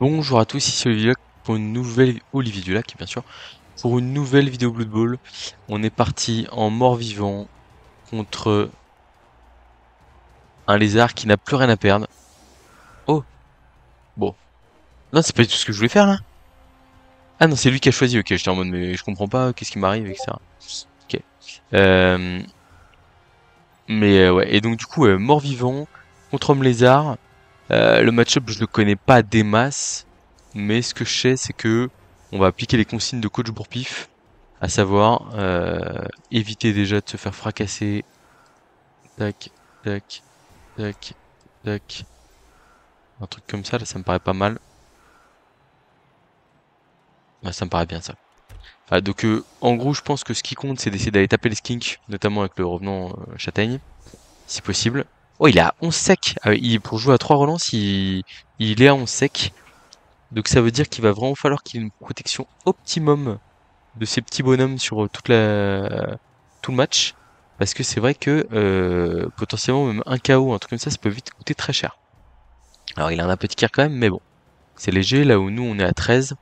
Bonjour à tous, ici Olivier Dulac pour une nouvelle Olivier Dulac, bien sûr, pour une nouvelle vidéo Blood Bowl. On est parti en mort-vivant contre un lézard qui n'a plus rien à perdre. Oh, bon. Non, c'est pas du tout ce que je voulais faire là. Ah non, c'est lui qui a choisi, ok, j'étais en mode mais je comprends pas, qu'est-ce qui m'arrive, etc. Ok. Euh, ouais, et donc du coup, mort-vivant contre homme lézard. Le match-up, je le connais pas des masses, mais ce que je sais, c'est que on va appliquer les consignes de coach Bourpif. À savoir, éviter déjà de se faire fracasser. Tac, tac, tac, tac. Un truc comme ça, là, ça me paraît pas mal. Ouais, ça me paraît bien ça. Ah, donc, en gros, je pense que ce qui compte, c'est d'essayer d'aller taper les skinks, notamment avec le revenant châtaigne, si possible. Oh, il est à 11 sec. Ah, pour jouer à 3 relances, il est à 11 sec. Donc ça veut dire qu'il va vraiment falloir qu'il ait une protection optimum de ces petits bonhommes sur tout le match. Parce que c'est vrai que potentiellement même un KO, un truc comme ça peut vite coûter très cher. Alors il a un petit kill quand même, mais bon. C'est léger, là où nous on est à 13.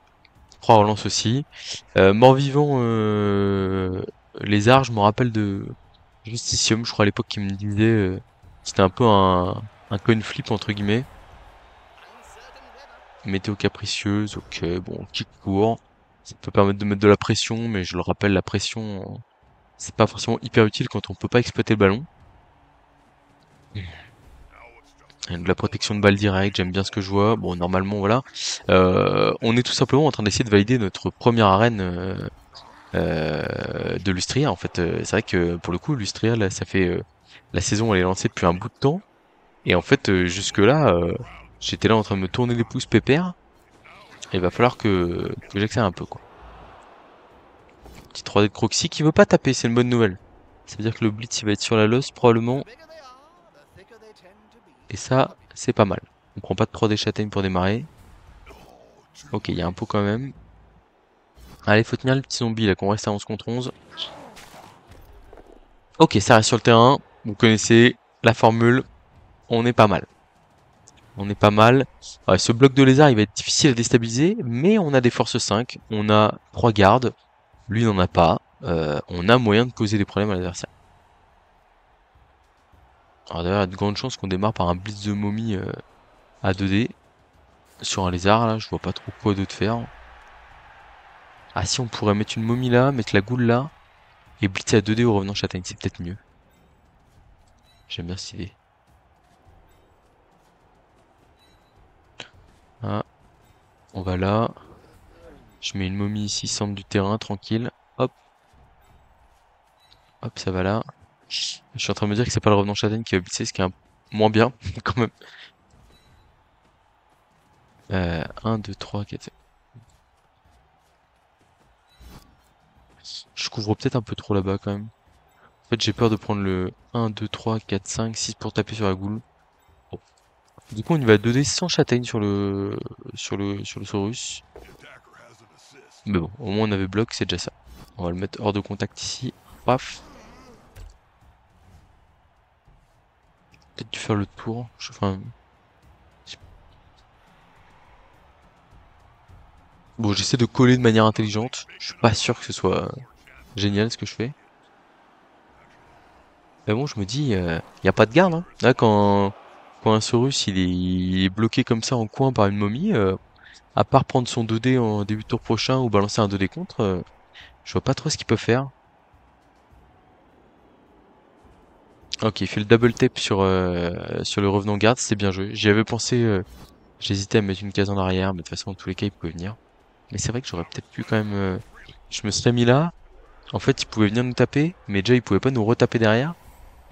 3 relances aussi. Mort-vivant, lézard, je me rappelle de Justicium, je crois à l'époque qui me disait c'était un peu un coin flip entre guillemets. Météo capricieuse, ok, bon, kick court. Ça peut permettre de mettre de la pression, mais je le rappelle, la pression, c'est pas forcément hyper utile quand on peut pas exploiter le ballon. Et de la protection de balle directe, j'aime bien ce que je vois. Bon, normalement, voilà. On est tout simplement en train d'essayer de valider notre première arène de Lustria. En fait, c'est vrai que pour le coup, Lustria, là, ça fait la saison, elle est lancée depuis un bout de temps. Et en fait, jusque-là, j'étais là en train de me tourner les pouces pépère. Et il va falloir que j'accélère un peu, quoi. Petit 3D de Croxy qui veut pas taper, c'est une bonne nouvelle. Ça veut dire que le Blitz, il va être sur la losse, probablement. Et ça, c'est pas mal. On prend pas de 3D châtaigne pour démarrer. Ok, il y a un pot quand même. Allez, faut tenir le petit zombie là, qu'on reste à 11 contre 11. Ok, ça reste sur le terrain. Vous connaissez la formule. On est pas mal. On est pas mal. Ouais, ce bloc de lézard, il va être difficile à déstabiliser, mais on a des forces 5. On a 3 gardes. Lui n'en a pas. On a moyen de causer des problèmes à l'adversaire. Alors d'ailleurs, il y a de grandes chances qu'on démarre par un blitz de momie à 2D. Sur un lézard, là, je vois pas trop quoi d'autre faire. Ah si, on pourrait mettre une momie là, mettre la goule là, et blitzer à 2D au revenant châtaigne, c'est peut-être mieux. J'aime bien cette idée. Ah, on va là. Je mets une momie ici, centre du terrain, tranquille. Hop, hop, ça va là. Je suis en train de me dire que c'est pas le revenant châtaigne qui va blitzer, ce qui est moins bien, quand même. 1, 2, 3, 4, 5. Je couvre peut-être un peu trop là-bas quand même. En fait, j'ai peur de prendre le 1, 2, 3, 4, 5, 6 pour taper sur la goule. Bon. Du coup, on y va 2D sans châtaigne sur le Saurus. Mais bon, au moins on avait bloc, c'est déjà ça. On va le mettre hors de contact ici. Paf. Peut-être dû faire le tour. Enfin, bon, j'essaie de coller de manière intelligente. Je suis pas sûr que ce soit génial ce que je fais. Mais bon, je me dis, y a pas de garde, hein. Là, quand un Saurus il est bloqué comme ça en coin par une momie, à part prendre son 2D en début de tour prochain ou balancer un 2D contre, je vois pas trop ce qu'il peut faire. Ok, il fait le double tap sur le revenant garde, c'est bien joué. J'y avais pensé, j'hésitais à mettre une case en arrière, mais de toute façon, dans tous les cas, il pouvait venir. Mais c'est vrai que j'aurais peut-être pu quand même. Je me serais mis là. En fait, il pouvait venir nous taper, mais déjà, il pouvait pas nous retaper derrière.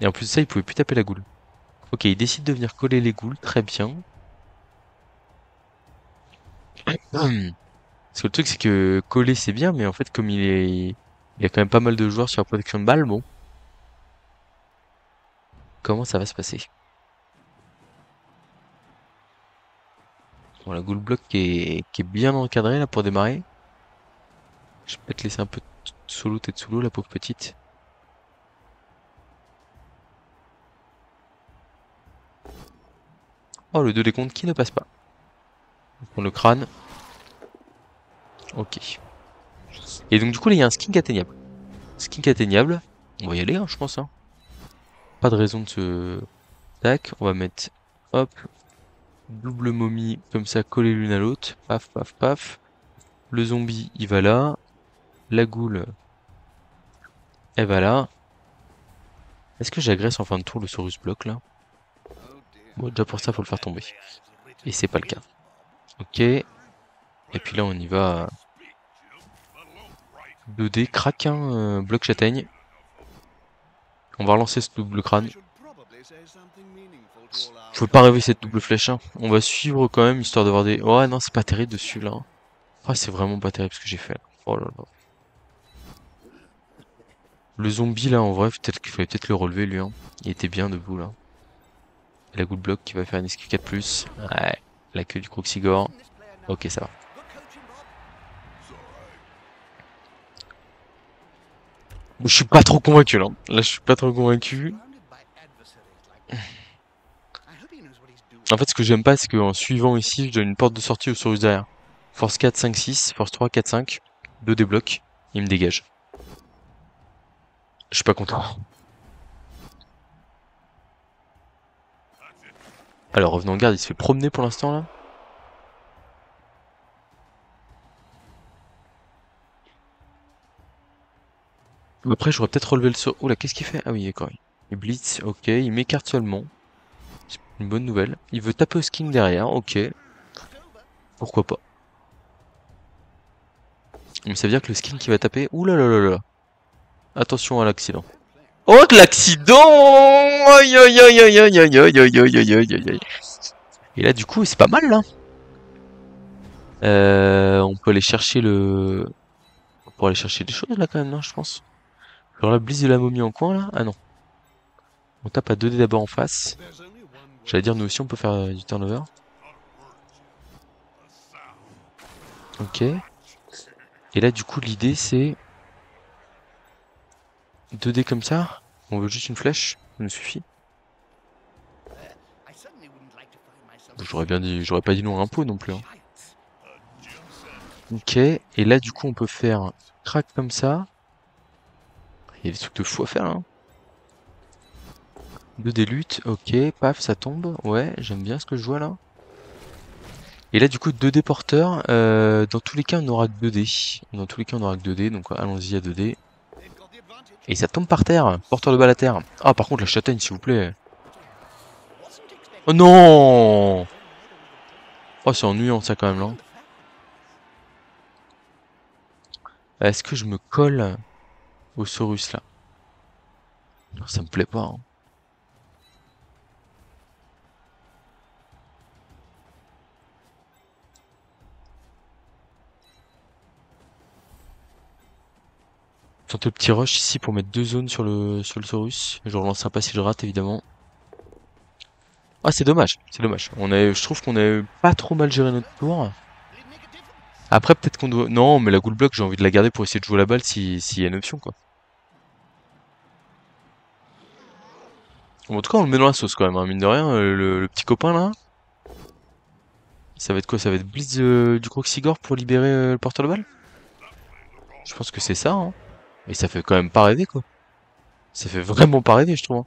Et en plus de ça, il pouvait plus taper la goule. Ok, il décide de venir coller les goules, très bien. Parce que le truc, c'est que coller, c'est bien, mais en fait, comme il y a quand même pas mal de joueurs sur la protection de balle, bon, comment ça va se passer? Bon, la goule bloc qui est bien encadrée là pour démarrer. Je vais peut-être laisser un peu solo, tête sous l'eau, la pauvre petite. Oh, le 2 des comptes qui ne passe pas. Pour le crâne. Ok. Et donc du coup là il y a un skink atteignable. Skink atteignable. On va y aller hein, je pense. Hein. Pas de raison de se... Tac, on va mettre... Hop. Double momie comme ça collée l'une à l'autre. Paf, paf, paf. Le zombie il va là. La goule elle va là. Est-ce que j'agresse en fin de tour le Saurus bloc là? Bon déjà pour ça faut le faire tomber. Et c'est pas le cas. Ok. Et puis là on y va. 2D, crack hein, bloc châtaigne. On va relancer ce double crâne. Je veux pas rêver cette double flèche. Hein. On va suivre quand même histoire d'avoir des... Ouais non c'est pas terrible dessus là. Ah c'est vraiment pas terrible ce que j'ai fait. Oh là là. Le zombie là en vrai peut-être qu'il fallait peut-être le relever lui. Hein. Il était bien debout là. Et la goutte bloc qui va faire une esquive 4+. Ouais. La queue du Croxigore. Ok ça va. Je suis pas trop convaincu là. Là je suis pas trop convaincu. En fait ce que j'aime pas c'est qu'en suivant ici je donne une porte de sortie au Saurus derrière. Force 4, 5, 6, force 3, 4, 5. 2 déblocs. Il me dégage. Je suis pas content. Alors revenons en garde, il se fait promener pour l'instant là. Après j'aurais peut-être relevé le saut. Oula qu'est-ce qu'il fait? Ah oui d'accord. Il blitz, ok, il m'écarte seulement. C'est une bonne nouvelle. Il veut taper au sking derrière, ok. Pourquoi pas. Mais ça veut dire que le skin qui va taper... Ouh là là là là. Attention à l'accident. Oh de l'accident! Aïe aïe aïe aïe aïe aïe aïe aïe aïe aïe aïe aïe aïe. Et là du coup c'est pas mal là. On peut aller chercher le... On peut aller chercher des choses là quand même, non, je pense. Genre la blisse de la momie en coin là. Ah non. On tape à 2D d'abord en face. J'allais dire nous aussi on peut faire du turnover. Ok. Et là du coup l'idée c'est... 2D comme ça. On veut juste une flèche. Ça nous suffit. J'aurais bien dit... J'aurais pas dit non à un pot non plus. Hein. Ok. Et là du coup on peut faire... Crack comme ça. Il y a des trucs de fou à faire là. Hein. 2D lutte. Ok. Paf ça tombe. Ouais j'aime bien ce que je vois là. Et là du coup 2D porteur, dans tous les cas on aura que 2D. Dans tous les cas on aura que 2D, donc allons-y à 2D. Et ça tombe par terre, porteur de balle à terre. Ah par contre la châtaigne s'il vous plaît. Oh non! Oh c'est ennuyant ça quand même là. Est-ce que je me colle au Saurus là? Non ça me plaît pas. Hein. Tenter le petit rush ici pour mettre 2 zones sur le Saurus. Je relance un pas si je rate évidemment. Ah c'est dommage, c'est dommage. Je trouve qu'on a pas trop mal géré notre tour. Après peut-être qu'on doit... Non mais la goule block j'ai envie de la garder pour essayer de jouer la balle s'il y a une option quoi. Bon, en tout cas on le met dans la sauce quand même, hein, mine de rien, le petit copain là. Ça va être quoi? Ça va être blitz du Croxigore pour libérer le porteur de balle? Je pense que c'est ça, hein. Et ça fait quand même pas rêver quoi. Ça fait vraiment pas rêver je trouve. Hein.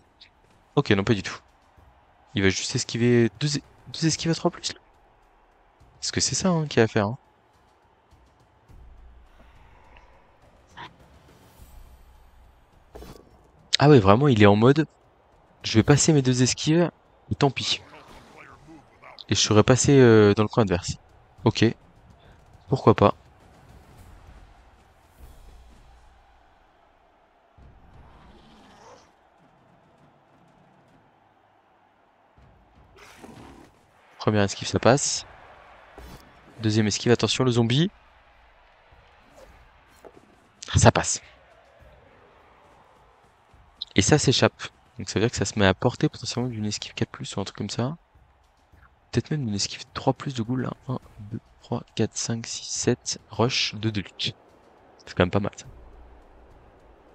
Ok non pas du tout. Il va juste esquiver deux esquives à 3 plus là. Est-ce que c'est ça hein, qu'il y a à faire hein. Ah ouais vraiment il est en mode je vais passer mes 2 esquives et tant pis. Et je serais passé dans le coin adverse. Ok, pourquoi pas. Première esquive ça passe. Deuxième esquive, attention le zombie. Ça passe. Et ça s'échappe. Donc ça veut dire que ça se met à portée potentiellement d'une esquive 4+, ou un truc comme ça. Peut-être même d'une esquive 3+ de goule là. 1, 2, 3, 4, 5, 6, 7. Rush, 2 de lutte. C'est quand même pas mal ça.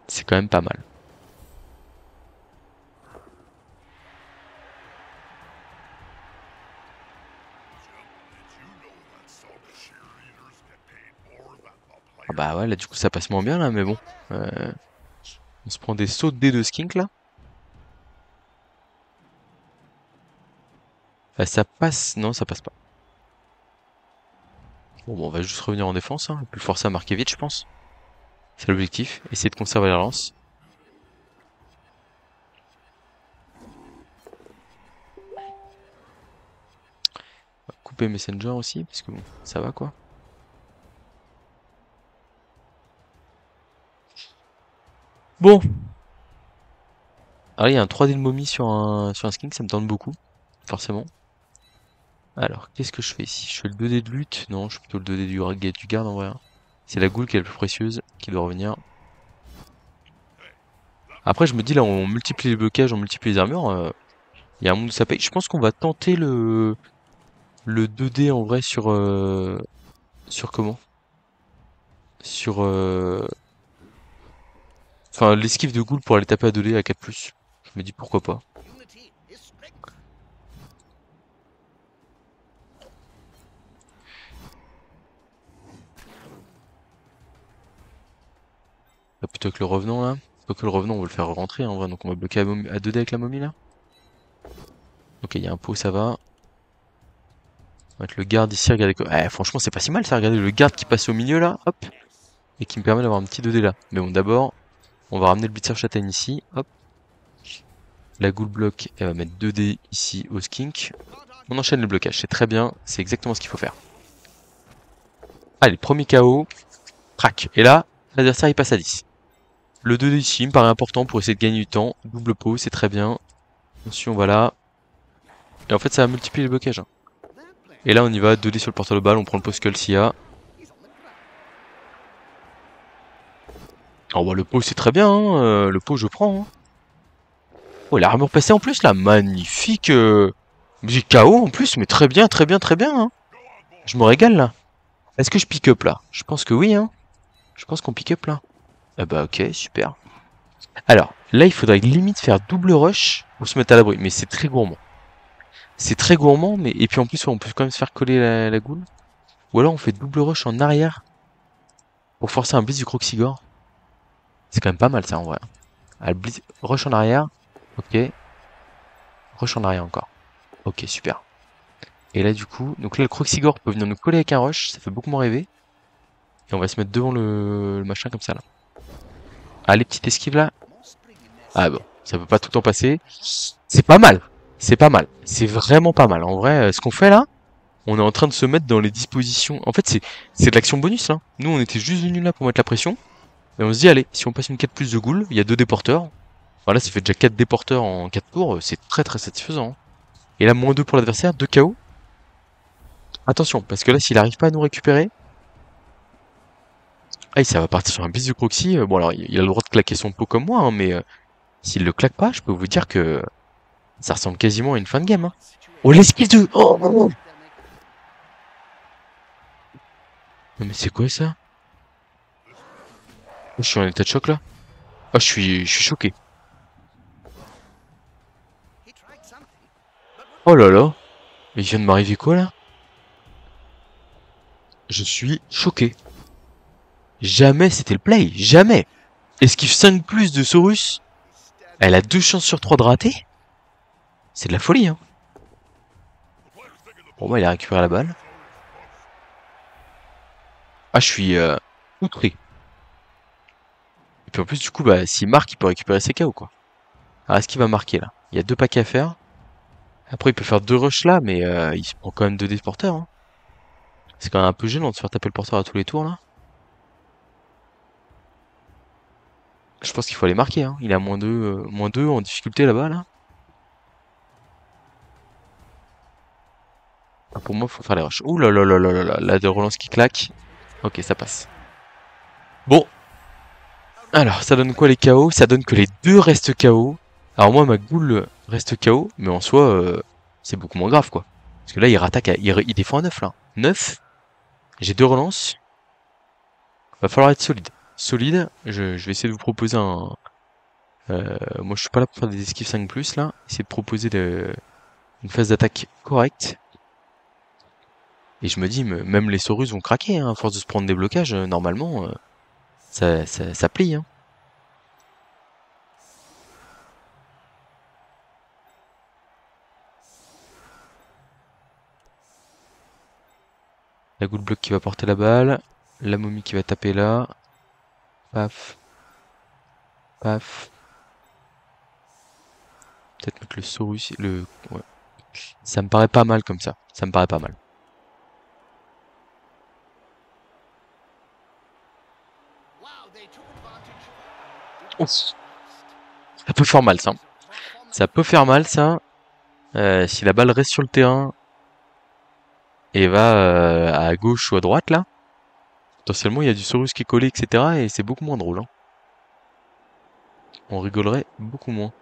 C'est quand même pas mal. bah ouais, là du coup ça passe moins bien là, mais bon. Euh, on se prend des sauts de dés de skink là. Ça passe. Non, ça passe pas. Bon, on va juste revenir en défense, hein. Et puis le forcer à marquer vite, je pense. C'est l'objectif. Essayer de conserver la relance. On va couper Messenger aussi, parce que bon, ça va quoi. Bon. Alors il y a un 3D de momie sur un skink, ça me tente beaucoup. Forcément. Alors, qu'est-ce que je fais ici? Je fais le 2D de lutte? Non, je fais plutôt le 2D du garde en vrai, hein. C'est la goule qui est la plus précieuse, qui doit revenir. Après, je me dis là, on multiplie les blocages, on multiplie les armures. Il y a un monde où ça paye. Je pense qu'on va tenter le 2D en vrai sur comment? Sur enfin l'esquive de goule pour aller taper à 2D à 4+. Je me dis pourquoi pas. Là, plutôt que le revenant là. Plutôt que le revenant, on va le faire rentrer en vrai, donc on va bloquer à 2D avec la momie là. Ok, il y a un pot, ça va. On va mettre le garde ici, regardez quoi. Franchement, c'est pas si mal ça, regardez le garde qui passe au milieu là, hop. Et qui me permet d'avoir un petit 2D là. Mais bon, d'abord, on va ramener le blitzer châtaigne ici, hop. La goule bloc, elle va mettre 2D ici au skink. On enchaîne le blocage, c'est très bien, c'est exactement ce qu'il faut faire. Allez, premier KO, crac. Et là, l'adversaire il passe à 10. Le 2D ici me paraît important pour essayer de gagner du temps. Double pot, c'est très bien. Attention, voilà. Et en fait, ça va multiplier les blocages, hein. Et là, on y va, 2D sur le porteur de balle, on prend le pot skull s'il y a. Oh bah le pot c'est très bien, hein. Le pot je prends, hein. Oh, l'armure passée en plus là, magnifique. J'ai KO en plus, mais très bien, très bien, très bien, hein. Je me régale là. Est-ce que je pick up là? Je pense que oui, hein. Je pense qu'on pick up là. Ah bah ok, super. Alors, là il faudrait limite faire double rush pour se mettre à l'abri, mais c'est très gourmand. C'est très gourmand, mais et puis en plus on peut quand même se faire coller la goule. Ou alors on fait double rush en arrière pour forcer un blitz du Croxigore. C'est quand même pas mal ça en vrai. Ah, blitz, rush en arrière, ok. Rush en arrière encore. Ok, super. Et là du coup, donc là le Croxigore peut venir nous coller avec un rush, ça fait beaucoup moins rêver. Et on va se mettre devant le machin comme ça là. Ah, les petites esquives là. Ah bon, ça peut pas tout le temps passer. C'est pas mal. C'est pas mal. C'est vraiment pas mal. En vrai, ce qu'on fait là, on est en train de se mettre dans les dispositions. En fait, c'est de l'action bonus là. Nous, on était juste venus là pour mettre la pression. Et on se dit, allez, si on passe une 4+ de goule, il y a 2 déporteurs. Voilà, ça fait déjà 4 déporteurs en 4 tours. C'est très très satisfaisant, hein. Et là, -2 pour l'adversaire, 2 KO. Attention, parce que là, s'il arrive pas à nous récupérer, ah, ça va partir sur un bis du Croxy. Bon, alors, il a le droit de claquer son pot comme moi, hein, mais s'il le claque pas, je peux vous dire que ça ressemble quasiment à une fin de game, hein. Oh, l'esquive de... Oh, oh. Non, mais c'est quoi ça? Oh, je suis en état de choc là. Oh, je suis choqué. Oh là là. Mais il vient de m'arriver quoi là? Je suis choqué. Jamais c'était le play. Jamais. Esquive 5+ de Saurus. Elle a 2 chances sur 3 de rater. C'est de la folie, hein. Bon, bah, il a récupéré la balle. Ah, je suis outré. Et puis en plus, du coup, bah, s'il marque, il peut récupérer ses KO, quoi. Alors, est-ce qu'il va marquer là? Il y a 2 paquets à faire. Après, il peut faire 2 rushs là, mais il se prend quand même 2 déporteurs, hein. C'est quand même un peu gênant de se faire taper le porteur à tous les tours là. Je pense qu'il faut aller marquer, hein. Il est à -2 en difficulté là-bas là. Ah, pour moi, il faut faire les rushs. Ouh là là là là là là, la de relance qui claque. Ok, ça passe. Bon, alors ça donne quoi les KO? Ça donne que les 2 restent KO. Alors moi, ma goule reste KO, mais en soi, c'est beaucoup moins grave quoi. Parce que là, il rattaque, il défend à 9 là. 9. J'ai 2 relances. Va falloir être solide. Solide, je vais essayer de vous proposer un... moi, je suis pas là pour faire des esquives 5+, là. Essayer de proposer une phase d'attaque correcte. Et je me dis, même les Saurus vont craquer, hein, à force de se prendre des blocages, normalement. Ça plie, hein. La goutte bloc qui va porter la balle. La momie qui va taper là. Paf. Paf. Peut-être mettre le Saurus. Ouais. Ça me paraît pas mal comme ça. Ça me paraît pas mal. Ouf. Ça peut faire mal ça. Ça peut faire mal ça. Si la balle reste sur le terrain et va à gauche ou à droite là, potentiellement il y a du Saurus qui est collé, etc. Et c'est beaucoup moins drôle. Hein. On rigolerait beaucoup moins.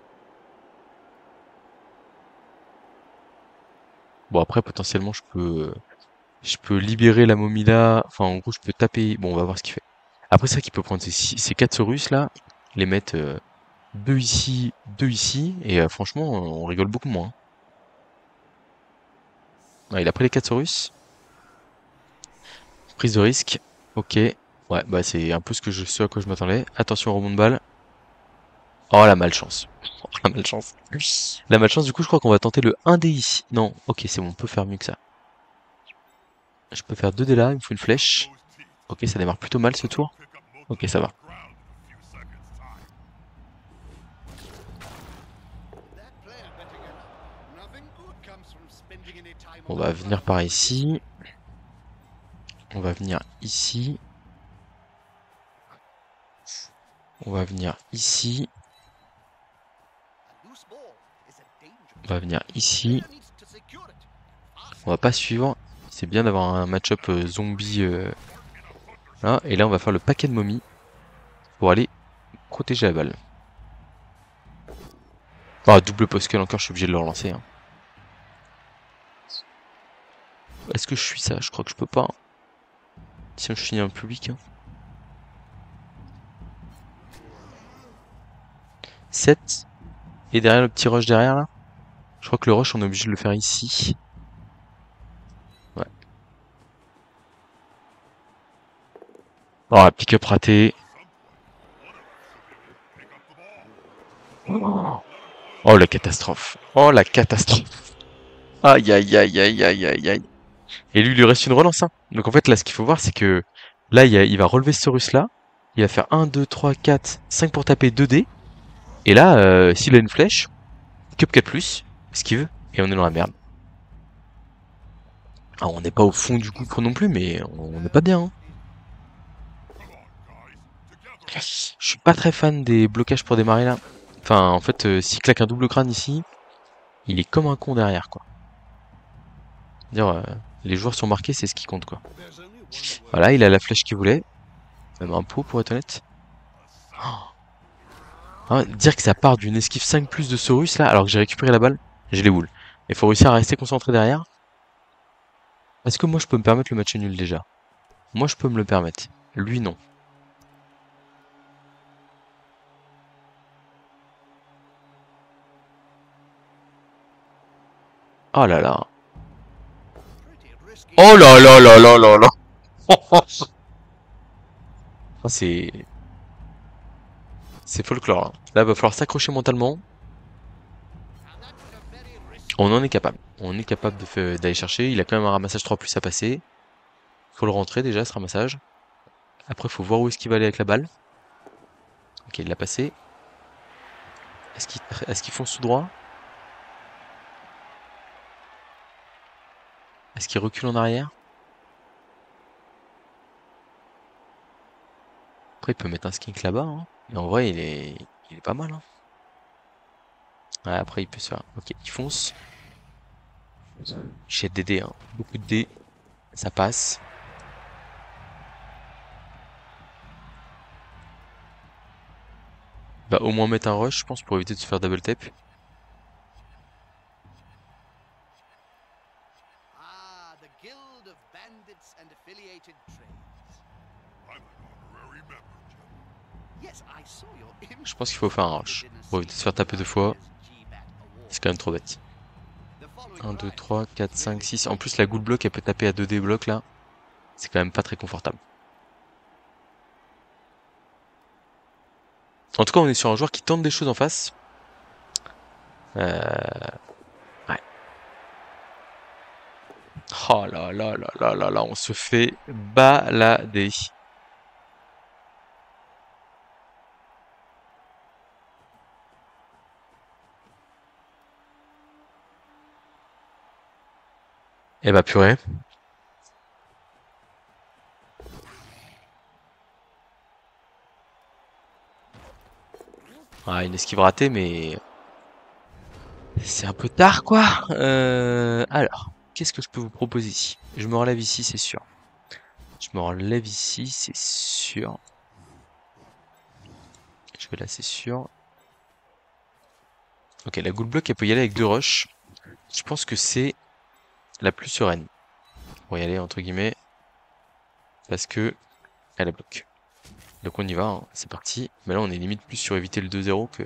Bon après potentiellement je peux libérer la momie là. Enfin en gros je peux taper. Bon on va voir ce qu'il fait. Après c'est vrai qu'il peut prendre ces 4 Saurus là, les mettre 2 ici, et franchement on rigole beaucoup moins. Hein. Ouais, il a pris les 4 Saurus. Prise de risque. Ok. Ouais, bah c'est un peu ce à quoi je m'attendais. Attention au rebond de balle. Oh la malchance. Oh, la malchance. La malchance, du coup, je crois qu'on va tenter le 1D ici. Non, ok, c'est bon, on peut faire mieux que ça. Je peux faire 2D là, il me faut une flèche. Ok, ça démarre plutôt mal ce tour. Ok, ça va. On va venir par ici. On va venir ici. On va venir ici. On va venir ici. On va pas suivre. C'est bien d'avoir un match-up zombie là. Et là, on va faire le paquet de momies pour aller protéger la balle. Ah, double post-kill encore, je suis obligé de le relancer. Hein. Est-ce que je suis ça? Je crois que je peux pas. Hein. Tiens, je finis un public. Hein. 7. Et derrière le petit rush derrière là. Je crois que le rush on est obligé de le faire ici. Ouais. Oh, pick-up raté. Oh la catastrophe. Oh la catastrophe. Aïe aïe aïe aïe aïe aïe aïe. Et lui il lui reste une relance. Hein. Donc en fait là ce qu'il faut voir c'est que là il va relever ce russe là. Il va faire 1, 2, 3, 4, 5 pour taper 2D. Et là s'il a une flèche, pick-up 4+, esquive, et on est dans la merde. Alors, on n'est pas au fond du gouffre non plus, mais on n'est pas bien. Hein. Je suis pas très fan des blocages pour démarrer là. Enfin, en fait, s'il claque un double crâne ici, il est comme un con derrière, quoi. Dire, les joueurs sont marqués, c'est ce qui compte, quoi. Voilà, il a la flèche qu'il voulait. Même un pot, pour être honnête. Oh. Hein, dire que ça part d'une esquive 5+ de Saurus, là, alors que j'ai récupéré la balle, je les boule. Il faut réussir à rester concentré derrière. Est-ce que moi, je peux me permettre le match nul, déjà? Moi, je peux me le permettre. Lui, non. Oh là là. Oh là là là là là là. Ah, c'est folklore. Là. Là, va falloir s'accrocher mentalement. On en est capable. On est capable d'aller chercher. Il a quand même un ramassage 3+ à passer. Faut le rentrer déjà, ce ramassage. Après, faut voir où est-ce qu'il va aller avec la balle. Ok, il l'a passé. Est-ce qu'il fonce tout droit? Est-ce qu'il recule en arrière? Après, il peut mettre un skink là-bas. Hein. Et en vrai, il est pas mal. Hein. Ouais, après, il peut se faire. Ok, il fonce. Il jette des dés. Hein. Beaucoup de dés. Ça passe. Il va au moins mettre un rush, je pense, pour éviter de se faire double tap. Je pense qu'il faut faire un rush. Pour éviter de se faire taper 2 fois. C'est quand même trop bête. 1, 2, 3, 4, 5, 6. En plus, la goutte bloc, elle peut taper à 2D bloc là. C'est quand même pas très confortable. En tout cas, on est sur un joueur qui tente des choses en face. Ouais. Oh là là là là là là, on se fait balader. Eh bah purée. Ah, une esquive ratée, mais c'est un peu tard, quoi. Alors, qu'est-ce que je peux vous proposer ici? Je me relève ici, c'est sûr. Je me relève ici, c'est sûr. Je vais là, c'est sûr. Ok, la Ghoul Block, elle peut y aller avec 2 rushs. Je pense que c'est la plus sereine pour y aller, entre guillemets, parce que elle a bloc. Donc on y va, hein, c'est parti. Mais là, on est limite plus sur éviter le 2-0 que...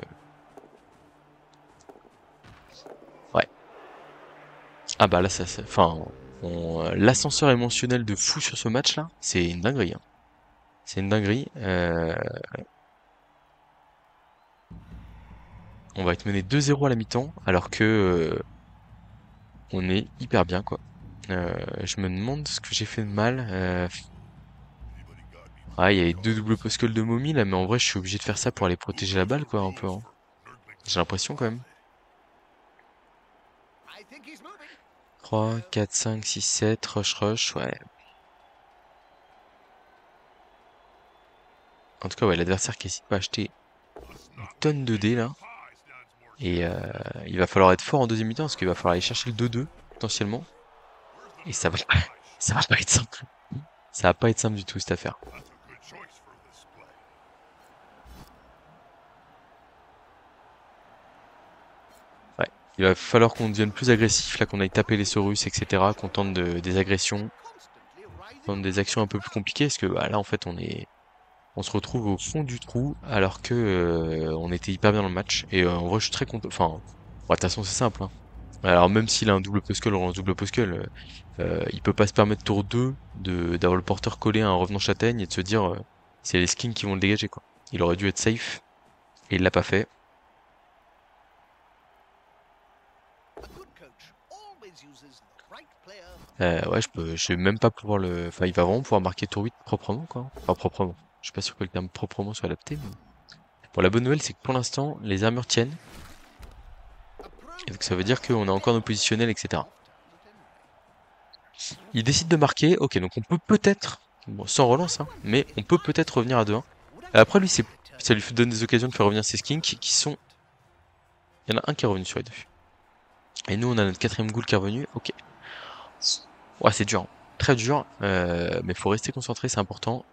Ouais. Ah bah là, ça... Enfin, l'ascenseur émotionnel de fou sur ce match-là, c'est une dinguerie, hein. C'est une dinguerie. On va être mené 2-0 à la mi-temps, alors que on est hyper bien, quoi. Je me demande ce que j'ai fait de mal. Ah, il y a les 2 doubles post-calls de momie là, mais en vrai, je suis obligé de faire ça pour aller protéger la balle, quoi, un peu, hein. J'ai l'impression quand même. 3, 4, 5, 6, 7, rush, rush, ouais. En tout cas, ouais, l'adversaire qui hésite pas à acheter une tonne de dés là. Et il va falloir être fort en deuxième mi-temps parce qu'il va falloir aller chercher le 2-2 potentiellement. Et ça va, ça va pas être simple. Ça va pas être simple du tout cette affaire. Ouais. Il va falloir qu'on devienne plus agressif là, qu'on aille taper les Saurus, etc. Qu'on tente des agressions, tente des actions un peu plus compliquées parce que bah, là en fait on se retrouve au fond du trou alors que on était hyper bien dans le match. Et en vrai je suis très content. Enfin, ouais, de toute façon c'est simple, hein. Alors même s'il a un double post-call ou un double post-call, il peut pas se permettre tour 2 d'avoir le porteur collé à un revenant châtaigne et de se dire c'est les skins qui vont le dégager, quoi. Il aurait dû être safe et il l'a pas fait. Ouais, je vais même pas pouvoir le. Enfin, il va vraiment pouvoir marquer tour 8 proprement, quoi. Enfin, proprement. Je suis pas sûr que le terme proprement soit adapté, mais. Bon, la bonne nouvelle, c'est que pour l'instant, les armures tiennent. Et donc ça veut dire qu'on a encore nos positionnels, etc. Il décide de marquer, ok, donc on peut peut-être, bon, sans relance, hein, mais on peut peut-être revenir à 2-1. Après, lui, ça lui donne des occasions de faire revenir ses skins qui sont. Il y en a un qui est revenu sur les deux. Et nous, on a notre quatrième ghoul qui est revenu, ok. Ouais, c'est dur, hein. Très dur, mais faut rester concentré, c'est important.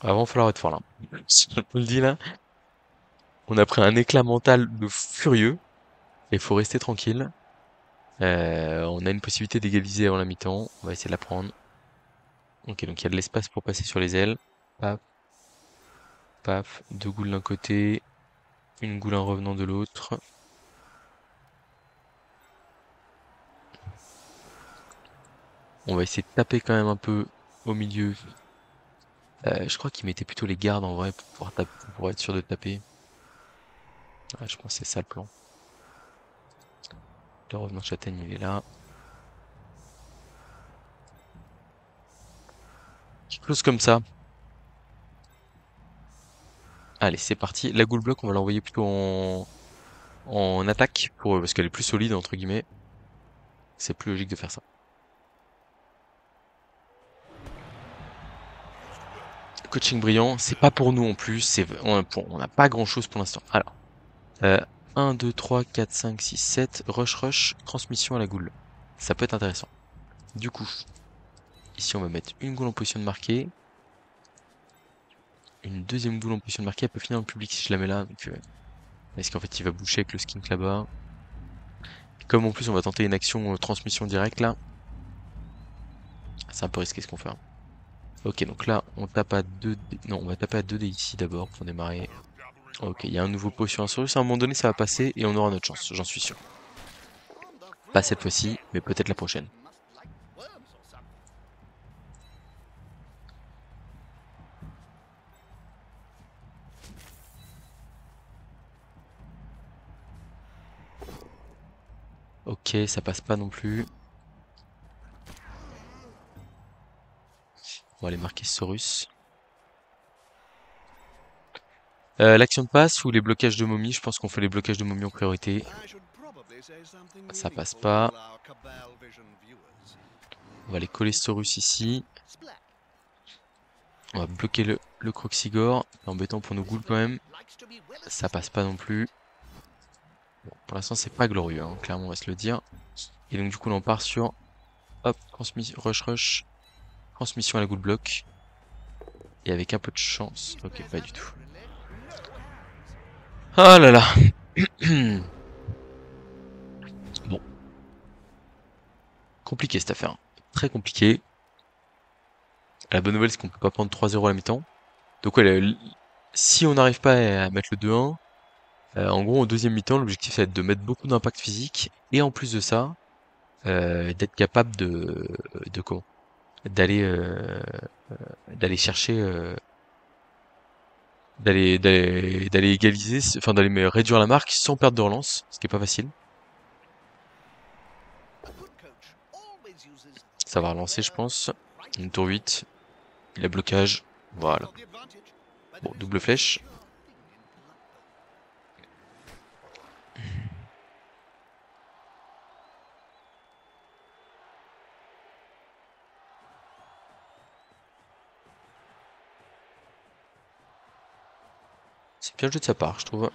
Avant, il va falloir être fort là. Je vous le dis là, on a pris un éclat mental de furieux, et faut rester tranquille. On a une possibilité d'égaliser avant la mi-temps, on va essayer de la prendre. Ok, donc il y a de l'espace pour passer sur les ailes. Paf, paf, 2 ghouls d'un côté, une goule en revenant de l'autre. On va essayer de taper quand même un peu au milieu. Je crois qu'il mettait plutôt les gardes en vrai pour pouvoir pour être sûr de taper. Ouais, je pense que c'est ça le plan. Le revenant châtaigne il est là. Quelque chose comme ça. Allez, c'est parti. La goule bloc, on va l'envoyer plutôt en attaque parce qu'elle est plus solide entre guillemets. C'est plus logique de faire ça. Coaching brillant, c'est pas pour nous en plus, on n'a pas grand chose pour l'instant. Alors, euh, 1, 2, 3, 4, 5, 6, 7, rush, rush, transmission à la goule. Ça peut être intéressant. Du coup, ici on va mettre une goule en position de marquer. une deuxième boule en position de marquer, elle peut finir dans le public si je la mets là. Donc, est-ce qu'en fait il va boucher avec le skink là-bas? Comme en plus on va tenter une action transmission directe là, c'est un peu risqué ce qu'on fait. Hein. Ok, donc là on tape à 2D. Non, on va taper à 2D ici d'abord pour démarrer. Ok, il y a un nouveau pot sur un Saurus, à un moment donné ça va passer et on aura notre chance, j'en suis sûr. Pas cette fois-ci, mais peut-être la prochaine. Ok, ça passe pas non plus. On va aller marquer Saurus. L'action de passe ou les blocages de momies, je pense qu'on fait les blocages de momies en priorité. Ça passe pas. On va aller coller Saurus ici. On va bloquer le Croxigore. C'est embêtant pour nos ghouls quand même. Ça passe pas non plus. Bon, pour l'instant c'est pas glorieux, hein, clairement on va se le dire. Et donc du coup là on part sur... Hop, rush. Transmission à la ghoul block. Et avec un peu de chance... Ok, pas du tout. Ah là là. Bon. Compliqué cette affaire. Très compliqué. La bonne nouvelle c'est qu'on peut pas prendre 3-0 à la mi-temps. Donc ouais, si on n'arrive pas à mettre le 2-1, en gros en deuxième mi-temps l'objectif ça va être de mettre beaucoup d'impact physique. Et en plus de ça, d'être capable de comment d'aller d'aller chercher d'aller égaliser, enfin d'aller réduire la marque sans perdre de relance, ce qui est pas facile. Ça va relancer je pense. Une tour 8. Il a blocage. Voilà. Bon, double flèche. C'est bien joué de sa part, je trouve.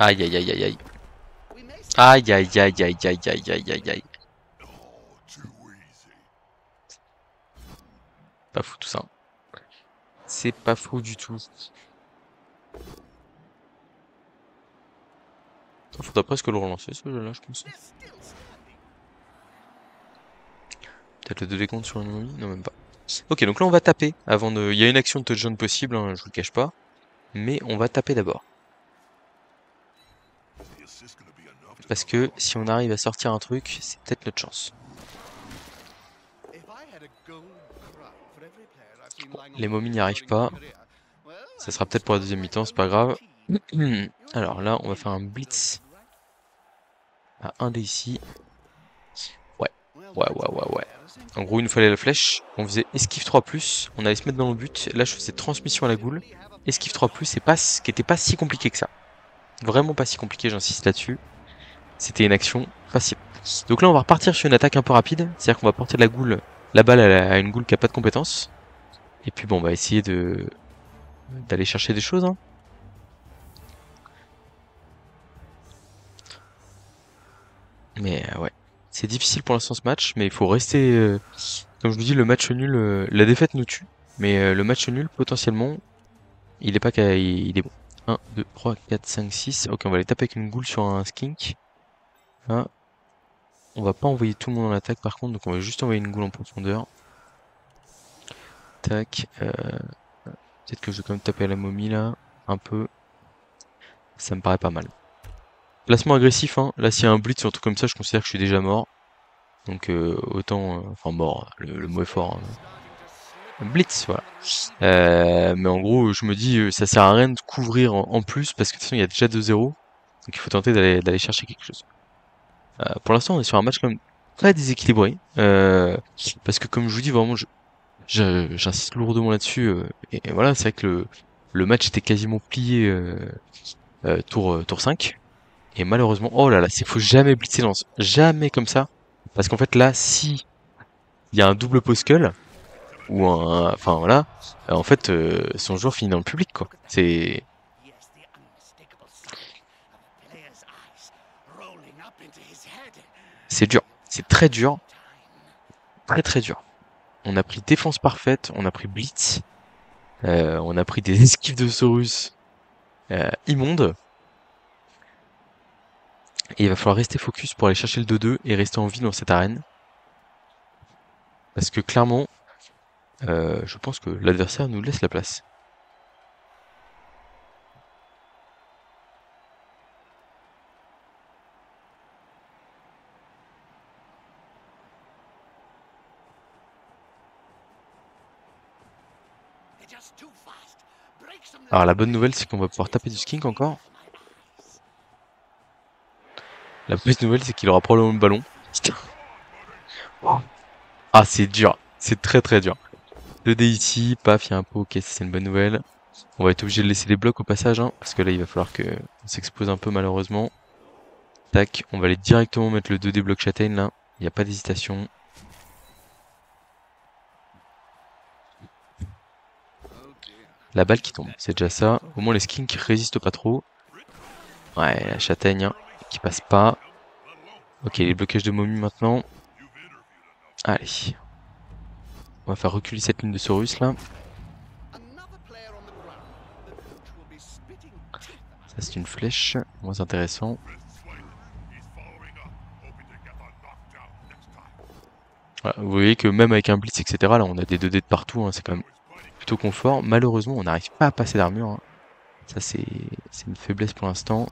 Aïe aïe aïe aïe aïe. Aïe aïe aïe aïe aïe aïe aïe aïe aïe. Pas fou tout ça. C'est pas fou du tout. Faudra presque le relancer ce jeu là je pense. Peut-être le 2 décompte sur une momie? Non même pas. Ok donc là on va taper avant de... Il y a une action de touchdown possible, hein, je vous le cache pas. Mais on va taper d'abord. Parce que si on arrive à sortir un truc, c'est peut-être notre chance. Bon, les momies n'y arrivent pas. Ça sera peut-être pour la deuxième mi-temps, c'est pas grave. Alors là, on va faire un blitz à 1D ici. Ouais. En gros, il nous fallait la flèche. On faisait esquive 3+, on allait se mettre dans le but. Là, je faisais transmission à la goule. Esquive 3+, c'est pas ce qui était pas si compliqué que ça. Vraiment pas si compliqué, j'insiste là-dessus. C'était une action facile. Donc là, on va repartir sur une attaque un peu rapide. C'est-à-dire qu'on va porter la balle à une goule qui a pas de compétences. Et puis bon, on va essayer d'aller chercher des choses. Hein. Mais ouais, c'est difficile pour l'instant ce match, mais il faut rester... comme je vous dis, le match nul, la défaite nous tue. Mais le match nul, potentiellement, il est pas il est bon. 1, 2, 3, 4, 5, 6. Ok, on va aller taper avec une goule sur un skink. Là. On va pas envoyer tout le monde en attaque par contre, donc on va juste envoyer une goule en profondeur. Tac. Peut-être que je vais quand même taper à la momie là. Un peu. Ça me paraît pas mal. Placement agressif, hein. Là, s'il y a un blitz ou un truc comme ça, je considère que je suis déjà mort. Donc, autant. Enfin, mort, le mot est fort. Hein. Blitz, voilà. Mais en gros, je me dis, ça sert à rien de couvrir en plus parce que de toute façon, il y a déjà 2-0. Donc, il faut tenter d'aller chercher quelque chose. Pour l'instant, on est sur un match quand même très déséquilibré. Parce que, comme je vous dis, vraiment, j'insiste lourdement là-dessus. Et voilà, c'est vrai que le match était quasiment plié tour 5. Et malheureusement, oh là là, faut jamais blitzer lance. Jamais comme ça. Parce qu'en fait là, si il y a un double post skull, ou un, enfin voilà, en fait, son joueur finit dans le public, quoi. C'est dur, c'est très dur, très très dur. On a pris défense parfaite, on a pris blitz, on a pris des esquives de Saurus immondes, et il va falloir rester focus pour aller chercher le 2-2 et rester en vie dans cette arène. Parce que clairement, je pense que l'adversaire nous laisse la place. Alors la bonne nouvelle, c'est qu'on va pouvoir taper du skink encore. La mauvaise nouvelle, c'est qu'il aura probablement le ballon. Ah, c'est dur. C'est très très dur. 2D ici, paf, il y a un pot. Ok, ça c'est une bonne nouvelle. On va être obligé de laisser des blocs au passage, hein, parce que là, il va falloir que on s'expose un peu malheureusement. Tac, on va aller directement mettre le 2D bloc châtaigne là. Il n'y a pas d'hésitation. La balle qui tombe, c'est déjà ça. Au moins les skinks résistent pas trop. Ouais, la châtaigne hein, qui passe pas. Ok, les blocages de momie maintenant. Allez. On va faire reculer cette ligne de Saurus là. Ça c'est une flèche, moins intéressant. Voilà, vous voyez que même avec un blitz, etc., là on a des 2D de partout, hein, c'est quand même plutôt confort. Malheureusement, on n'arrive pas à passer d'armure. Hein. Ça c'est une faiblesse pour l'instant.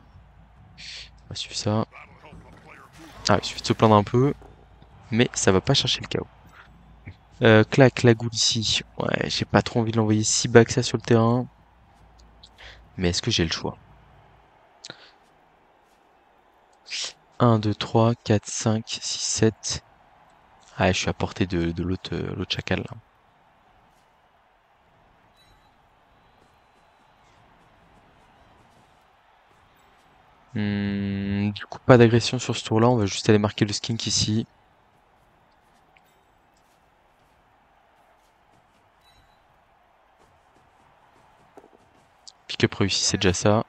On va suivre ça. Ah, il suffit de se plaindre un peu, mais ça va pas chercher le chaos. Clac, la goule ici. Ouais, j'ai pas trop envie de l'envoyer si bas que ça sur le terrain. Mais est-ce que j'ai le choix? 1, 2, 3, 4, 5, 6, 7. Ah, je suis à portée de l'autre chacal là. Du coup, pas d'agression sur ce tour-là. On va juste aller marquer le skink ici. Pick-up réussi, c'est déjà ça.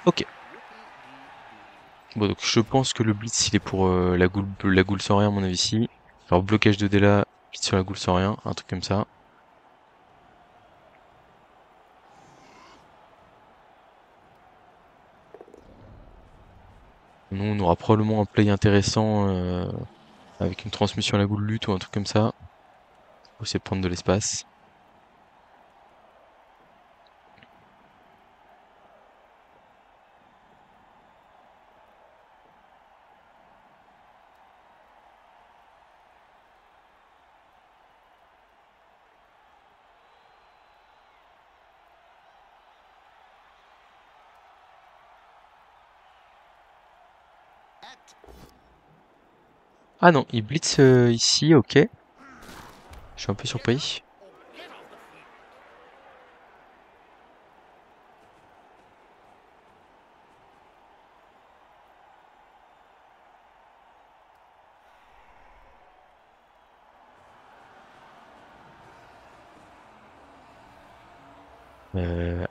Ok. Bon, donc je pense que le blitz, il est pour la goule sans rien, à mon avis, ici. Genre blocage de dé là, blitz sur la goule sans rien, un truc comme ça. Nous, on aura probablement un play intéressant avec une transmission à la goule lutte ou un truc comme ça. Faut essayer de prendre de l'espace. Ah non, il blitz ici, ok. Je suis un peu surpris.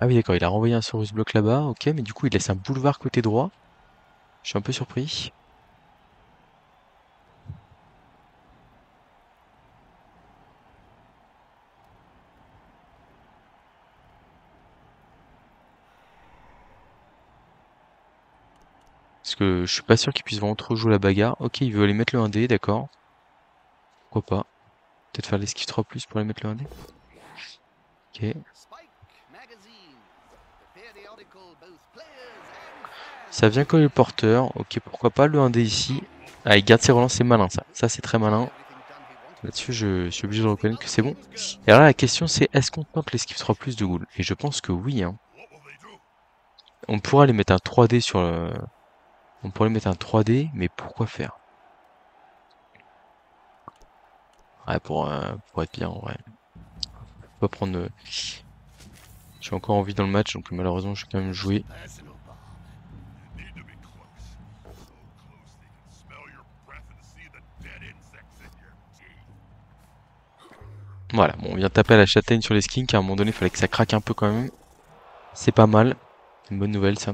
Ah oui d'accord, il a renvoyé un Saurus bloc là-bas, ok, mais du coup il laisse un boulevard côté droit. Je suis un peu surpris. Parce que je suis pas sûr qu'il puisse vraiment trop jouer la bagarre. Ok, il veut aller mettre le 1D, d'accord. Pourquoi pas. Peut-être faire l'esquive 3+, pour aller mettre le 1D. Ok. Ça vient coller le porteur. Ok, pourquoi pas le 1D ici. Ah, il garde ses relances, c'est malin ça. Ça c'est très malin. Là-dessus, je suis obligé de reconnaître que c'est bon. Et alors là, la question c'est, est-ce qu'on tente l'esquive 3+ de Ghoul? Et je pense que oui, hein. On pourra aller mettre un 3D sur le... On pourrait mettre un 3D, mais pourquoi faire? Ouais, pour être bien, en vrai. Faut pas prendre... J'ai encore envie dans le match, donc malheureusement, je vais quand même jouer. Voilà, bon, on vient taper à la châtaigne sur les skinks. À un moment donné, il fallait que ça craque un peu quand même. C'est pas mal. C'est une bonne nouvelle, ça.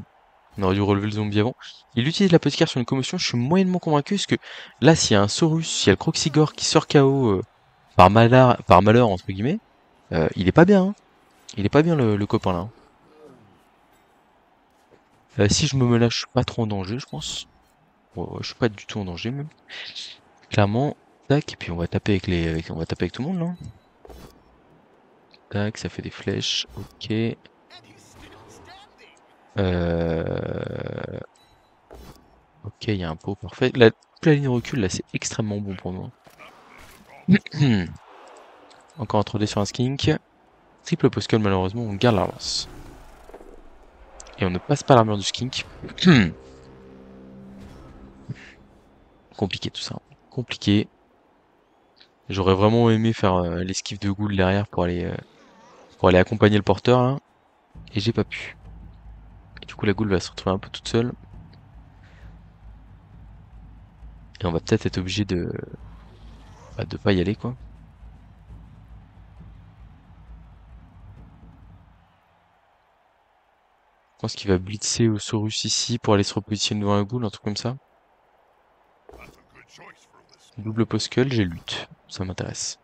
On aurait dû relever le zombie avant. Il utilise l'apothicaire sur une commotion. Je suis moyennement convaincu parce que là, s'il y a un Saurus, s'il y a le Croxigore qui sort KO par malheur, entre guillemets, il est pas bien. Hein. Il est pas bien le copain là. Hein. Si je me mets là, je suis pas trop en danger, je pense. Ouais, je suis pas du tout en danger même. Clairement, tac, et puis on va taper avec on va taper avec tout le monde là. Tac, ça fait des flèches, ok. Euh... Ok, il y a un pot parfait. Toute la ligne recule là, c'est extrêmement bon pour nous. Encore un 3D sur un skink. Triple postcule malheureusement, on garde la lance. Et on ne passe pas l'armure du skink. Compliqué tout ça. Compliqué. J'aurais vraiment aimé faire l'esquive de Ghoul derrière pour aller accompagner le porteur là. Et j'ai pas pu. Et du coup la Ghoul va se retrouver un peu toute seule. Et on va peut-être être obligé de pas y aller quoi. Je pense qu'il va blitzer au Saurus ici pour aller se repositionner devant la Ghoul, un truc comme ça. Double postcule, j'ai lutte. Ça m'intéresse.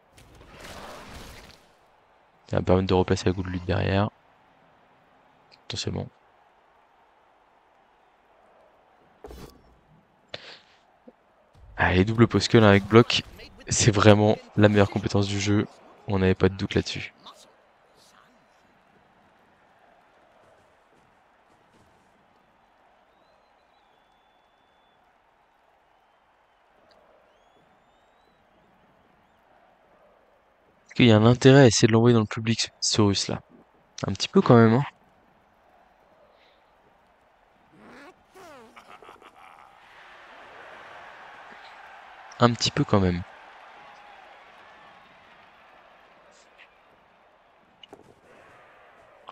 Ça va permettre de replacer la Ghoul lutte derrière. Potentiellement. Allez, double postcule avec bloc. C'est vraiment la meilleure compétence du jeu. On n'avait pas de doute là-dessus. Est-ce qu'il y a un intérêt à essayer de l'envoyer dans le public, ce Saurus là? Un petit peu quand même, hein. Un petit peu quand même.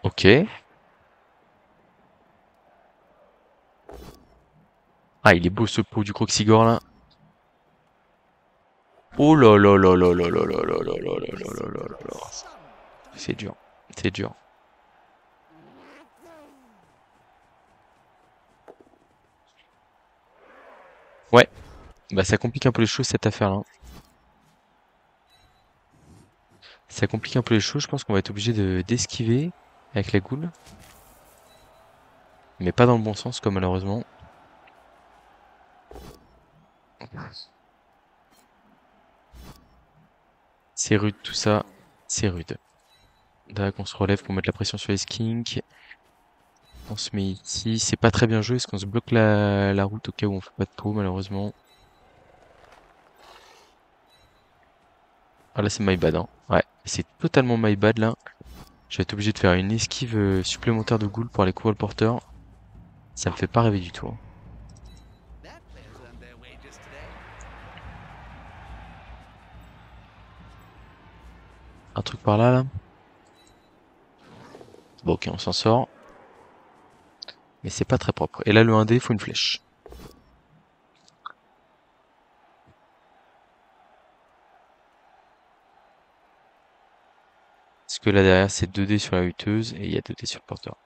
Ok. Ah, il est beau ce pot du Croxigore là. Oh là là là là là là là là là là là là là là là. C'est dur. C'est dur. Ouais. Bah ça complique un peu les choses cette affaire là. Ça complique un peu les choses, je pense qu'on va être obligé d'esquiver avec la Ghoul. Mais pas dans le bon sens comme malheureusement. C'est rude tout ça. C'est rude. D'accord, on se relève pour mettre la pression sur les skinks. On se met ici. C'est pas très bien joué parce qu'on se bloque la route au cas où on fait pas de pot malheureusement. Ah là c'est my bad hein. Ouais, c'est totalement my bad là. Je vais être obligé de faire une esquive supplémentaire de Ghoul pour aller couvrir le porteur. Ça me fait pas rêver du tout. Hein. Un truc par là là. Bon ok on s'en sort. Mais c'est pas très propre. Et là le 1D, il faut une flèche. Parce que là derrière c'est 2D sur la huteuse et il y a 2D sur le porteur.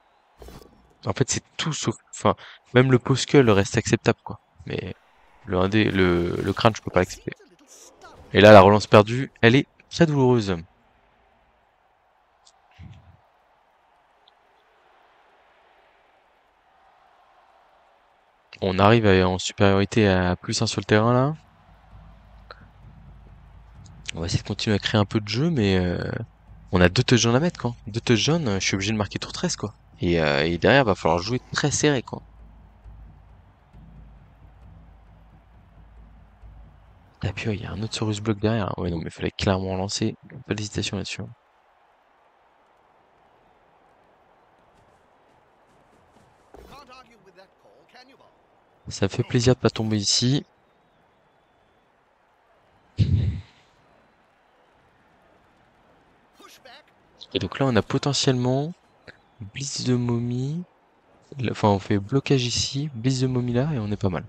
En fait c'est tout sauf. Enfin, même le post-skull reste acceptable quoi. Mais le 1D, le crâne je peux pas l'accepter. Et là la relance perdue, elle est très douloureuse. On arrive en supériorité à +1 sur le terrain là. On va essayer de continuer à créer un peu de jeu, mais on a 2 touchdowns à mettre quoi. 2 touchdowns, je suis obligé de marquer tour 13 quoi. Et derrière, va falloir jouer très serré quoi. Et puis il y a un autre Saurus bloc derrière. Ouais non mais il fallait clairement lancer. Pas d'hésitation là-dessus. Hein. Ça fait plaisir de pas tomber ici. Et donc là on a potentiellement Blitz de momie. Enfin on fait blocage ici, Blitz de momie là et on est pas mal.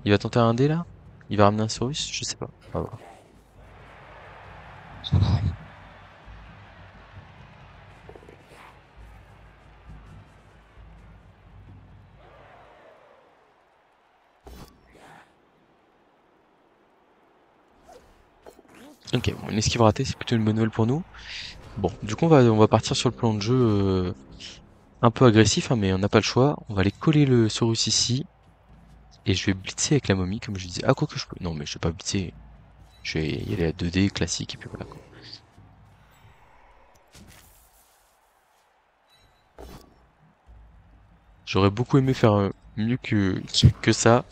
Il va tenter un dé là? Il va ramener un Saurus? Je sais pas. On va voir. Ok, bon, une esquive ratée, c'est plutôt une bonne nouvelle pour nous. Bon, du coup, on va partir sur le plan de jeu un peu agressif, hein, mais on n'a pas le choix. On va aller coller le Saurus ici. Et je vais blitzer avec la momie, comme je disais. Ah, quoi que je peux. Non, mais je vais pas blitzer. Je vais y aller à 2D classique, et puis voilà, quoi. J'aurais beaucoup aimé faire mieux que ça.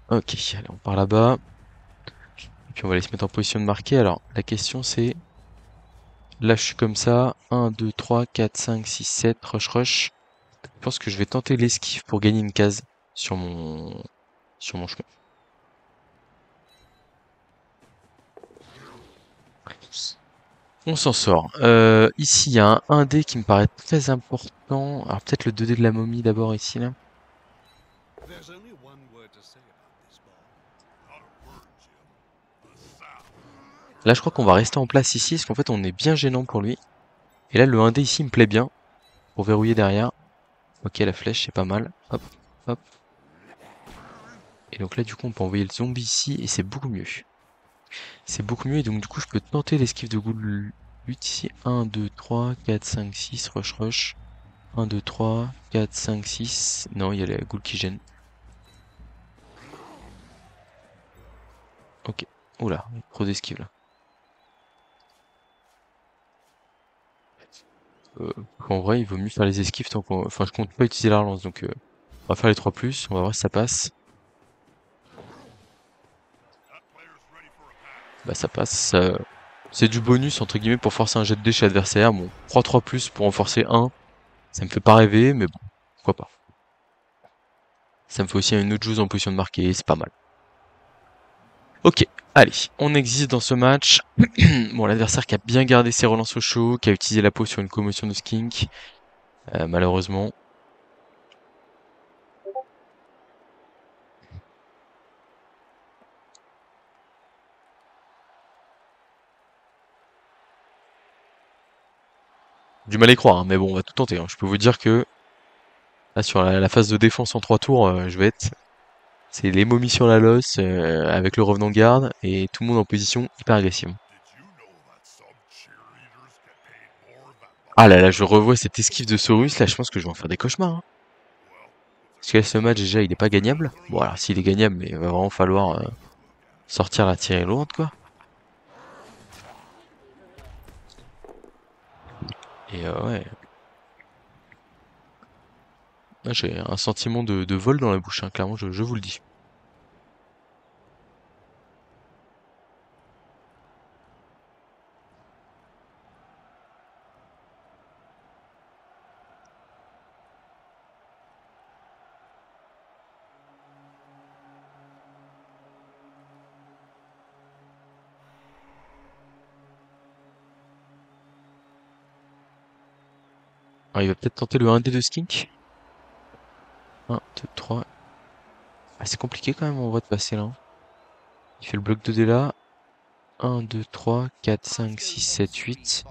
Ok, allez, on part là-bas. Et puis on va aller se mettre en position de marquer. Alors, la question c'est... Là, je suis comme ça. 1, 2, 3, 4, 5, 6, 7. Rush, rush. Je pense que je vais tenter l'esquive pour gagner une case sur mon chemin. On s'en sort. Ici, il y a un 1D qui me paraît très important. Alors peut-être le 2D de la momie d'abord ici, là. Là, je crois qu'on va rester en place ici, parce qu'en fait, on est bien gênant pour lui. Et là, le 1D ici me plaît bien, pour verrouiller derrière. Ok, la flèche, c'est pas mal. Hop, hop. Et donc là, du coup, on peut envoyer le zombie ici, et c'est beaucoup mieux. C'est beaucoup mieux, et donc du coup, je peux tenter l'esquive de Ghoul lutte ici. 1, 2, 3, 4, 5, 6, rush, rush. 1, 2, 3, 4, 5, 6. Non, il y a la Ghoul qui gêne. Ok. Oula, trop d'esquive là. En vrai, il vaut mieux faire les esquives tant qu'on... Enfin, je compte pas utiliser la relance, donc on va faire les 3+, on va voir si ça passe. Bah ça passe, c'est du bonus entre guillemets pour forcer un jet de dés chez l'adversaire. Bon, 3+, pour en forcer un, ça me fait pas rêver, mais bon, pourquoi pas. Ça me fait aussi une autre chose en position de marquer, c'est pas mal. Ok, allez, on existe dans ce match. Bon, l'adversaire qui a bien gardé ses relances au chaud, qui a utilisé la peau sur une commotion de skink, malheureusement. Du mal à y croire, hein, mais bon, on va tout tenter, hein. Je peux vous dire que là, sur la phase de défense en 3 tours, je vais être... C'est les momies sur la losse, avec le revenant garde, et tout le monde en position hyper agressive. Ah là là, je revois cette esquive de Saurus, là, je pense que je vais en faire des cauchemars, hein. Parce que là, ce match, déjà, il est pas gagnable. Bon, alors, s'il est gagnable, mais il va vraiment falloir sortir la tirée lourde, quoi. Et ouais, là, j'ai un sentiment de vol dans la bouche, hein, clairement, je vous le dis. Alors, il va peut-être tenter le 1D de Skink. 1, 2, 3. Ah, c'est compliqué quand même, en vrai, de passer là, hein. Il fait le bloc 2D là. 1, 2, 3, 4, 5, 6, 7, 8.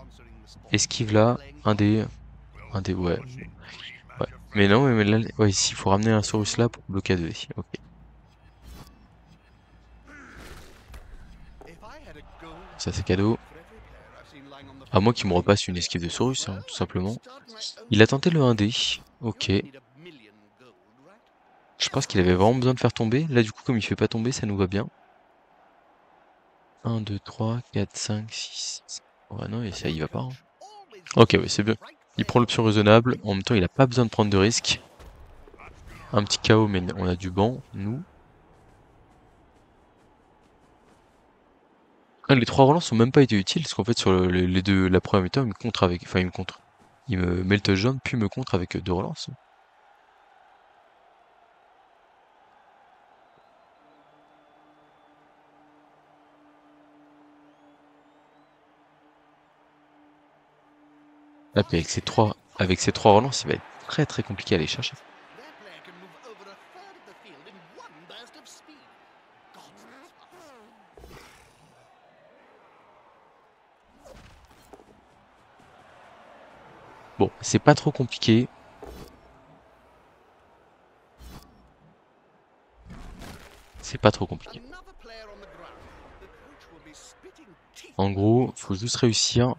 Esquive là. 1D. 1D, ouais. Ouais. Mais non, mais là, ouais, ici, il faut ramener un Saurus là pour bloquer à 2D. Ok. Ça, c'est cadeau. À moins qu'il me repasse une esquive de Saurus, hein, tout simplement. Il a tenté le 1D. Ok. Je pense qu'il avait vraiment besoin de faire tomber. Là, du coup, comme il fait pas tomber, ça nous va bien. 1, 2, 3, 4, 5, 6. Ouais, non, et ça, il va pas, hein. Ok, ouais, c'est bien. Il prend l'option raisonnable. En même temps, il a pas besoin de prendre de risques. Un petit KO, mais on a du banc, nous. Ah, les 3 relents sont même pas été utiles, parce qu'en fait, sur les deux, la première mi-temps, il me contre avec. Enfin, il me contre. Il me met le touchdown, puis me contre avec 2 relances. Là, puis avec ces trois relances, il va être très très compliqué à aller chercher. Bon, c'est pas trop compliqué. C'est pas trop compliqué. En gros, faut juste réussir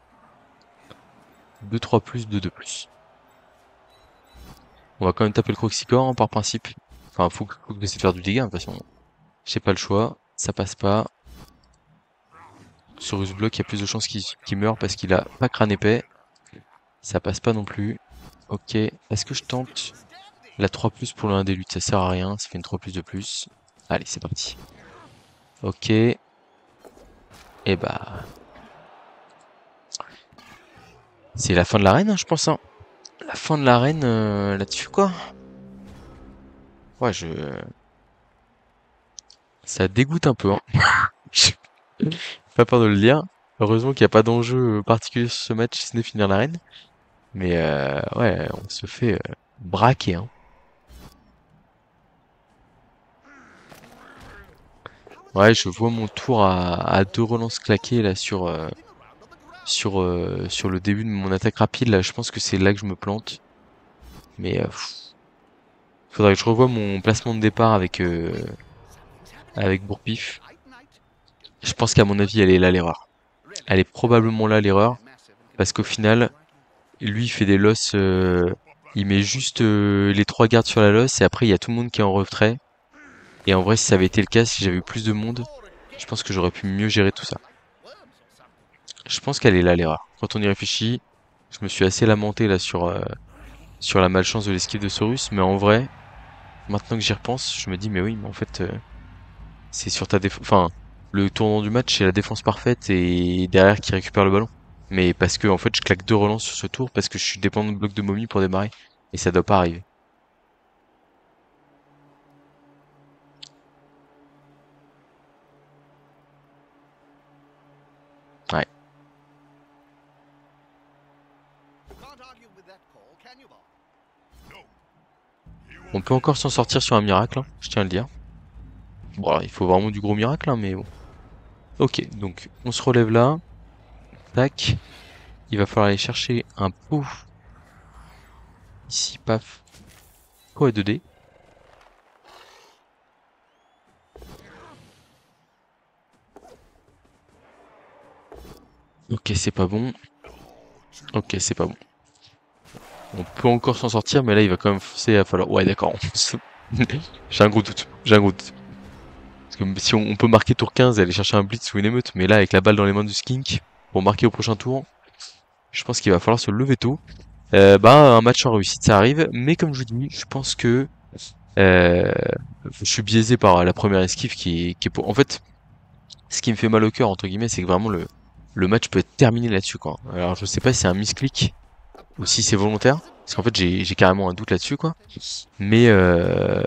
2-3 plus, 2-2 plus. On va quand même taper le Croxicor hein, par principe. Enfin, faut que j'essaie de faire du dégât, de toute façon. J'ai pas le choix, ça passe pas. Sur Block, il y a plus de chances qu'il meure parce qu'il a pas crâne épais. Ça passe pas non plus. Ok, est-ce que je tente la 3 plus pour le 1 des luttes? Ça sert à rien, ça fait une 3 plus de plus. Allez, c'est parti. Ok. Et bah... C'est la fin de l'arène, hein, je pense. Hein. La fin de l'arène là-dessus, quoi. Ouais, ça dégoûte un peu, hein. J'ai pas peur de le dire. Heureusement qu'il n'y a pas d'enjeu particulier sur ce match, si ce n'est finir l'arène. Mais ouais, on se fait braquer, hein. Ouais, je vois mon tour à 2 relances claquées là sur le début de mon attaque rapide. Là, je pense que c'est là que je me plante. Mais faudrait que je revoie mon placement de départ avec Bourpif. Je pense qu'à mon avis, elle est là l'erreur. Elle est probablement là l'erreur. Parce qu'au final, lui, il fait des losses. Il met juste les 3 gardes sur la losse et après, il y a tout le monde qui est en retrait. Et en vrai, si ça avait été le cas, si j'avais eu plus de monde, je pense que j'aurais pu mieux gérer tout ça. Je pense qu'elle est là l'erreur. Quand on y réfléchit, je me suis assez lamenté là sur la malchance de l'esquive de Saurus, mais en vrai, maintenant que j'y repense, je me dis mais oui, mais en fait, c'est sur ta défense. Enfin, le tournant du match, c'est la défense parfaite et derrière qui récupère le ballon. Mais parce que en fait, je claque 2 relances sur ce tour parce que je suis dépendant de bloc de momie pour démarrer et ça doit pas arriver. Ouais. On peut encore s'en sortir sur un miracle, hein, je tiens à le dire. Bon, alors, il faut vraiment du gros miracle, hein, mais bon. Ok, donc on se relève là. Tac. Il va falloir aller chercher un pot. Ici, paf. Pot à 2D. Ok, c'est pas bon. Ok, c'est pas bon. On peut encore s'en sortir, mais là, il va quand même forcer à falloir... Ouais, d'accord. J'ai un gros doute. J'ai un gros doute. Parce que si on peut marquer tour 15 et aller chercher un blitz ou une émeute, mais là, avec la balle dans les mains du skink, pour marquer au prochain tour, je pense qu'il va falloir se lever tôt. Bah, un match en réussite, ça arrive. Mais comme je vous dis, je pense que euh, je suis biaisé par la première esquive qui est pour... En fait, ce qui me fait mal au cœur, entre guillemets, c'est que vraiment le match peut être terminé là-dessus, quoi. Alors, je sais pas si c'est un misclick ou si c'est volontaire. Parce qu'en fait, j'ai carrément un doute là-dessus, quoi. Mais, euh,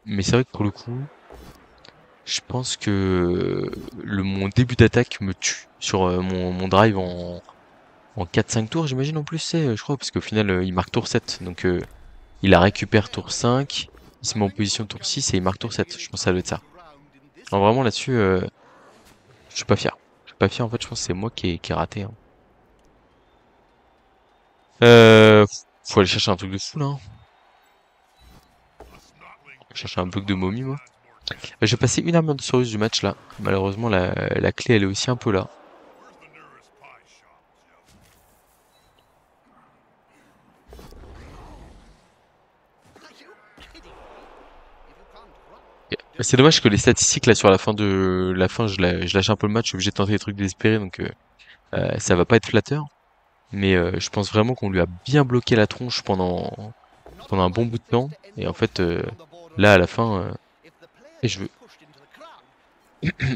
mais c'est vrai que pour le coup, je pense que mon début d'attaque me tue sur mon drive en 4-5 tours, j'imagine en plus, c'est, je crois, parce qu'au final, il marque tour 7. Donc, il la récupère tour 5, il se met en position tour 6 et il marque tour 7. Je pense que ça doit être ça. Alors, vraiment, là-dessus, je suis pas fier. Je suis pas fier, en fait, je pense que c'est moi qui ai raté. Hein. Euh, faut aller chercher un truc de fou, là. Hein. Chercher un bloc de momie, moi. J'ai passé une armure de Saurus du match, là. Malheureusement, la clé, elle est aussi un peu là. C'est dommage que les statistiques là sur la fin je lâche un peu le match, je suis obligé de tenter des trucs désespérés donc ça va pas être flatteur. Mais je pense vraiment qu'on lui a bien bloqué la tronche pendant un bon bout de temps. Et en fait là à la fin et je veux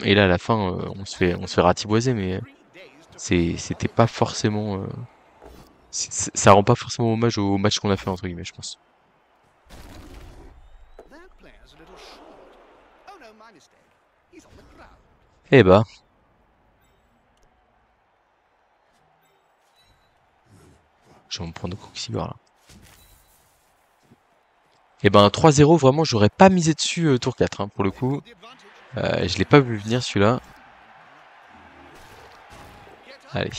et là à la fin on se fait ratiboiser mais c'était pas forcément ça rend pas forcément hommage au match qu'on a fait entre guillemets je pense. Eh bah je vais me prendre au Croxivore là. Et ben 3-0 vraiment j'aurais pas misé dessus tour 4 hein, pour le coup. Je l'ai pas vu venir celui-là. Allez.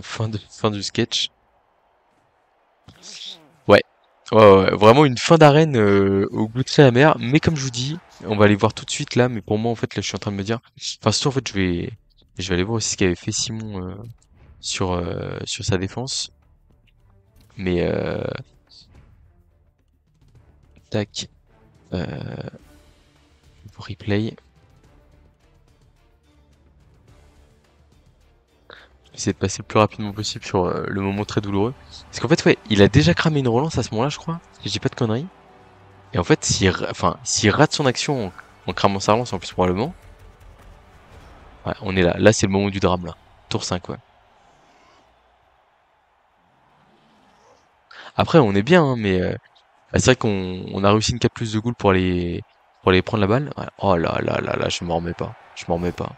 Fin du sketch. Ouais. Ouais, ouais, vraiment une fin d'arène au goût très amer. Mais comme je vous dis, on va aller voir tout de suite là. Mais pour moi, en fait, là, je suis en train de me dire. Enfin, surtout, en fait, je vais aller voir aussi ce qu'avait fait Simon sur sa défense. Mais tac, euh, replay. Essayer de passer le plus rapidement possible sur le moment très douloureux. Parce qu'en fait, ouais, il a déjà cramé une relance à ce moment-là, je crois. Si je dis pas de conneries. Et en fait, s'il rate son action en cramant sa relance, en plus probablement, ouais, on est là. Là, c'est le moment du drame, là. Tour 5, ouais. Après, on est bien, hein, mais bah, c'est vrai qu'on a réussi une cape plus de goal pour aller prendre la balle. Ouais. Oh là là là là, je m'en remets pas. Je m'en remets pas.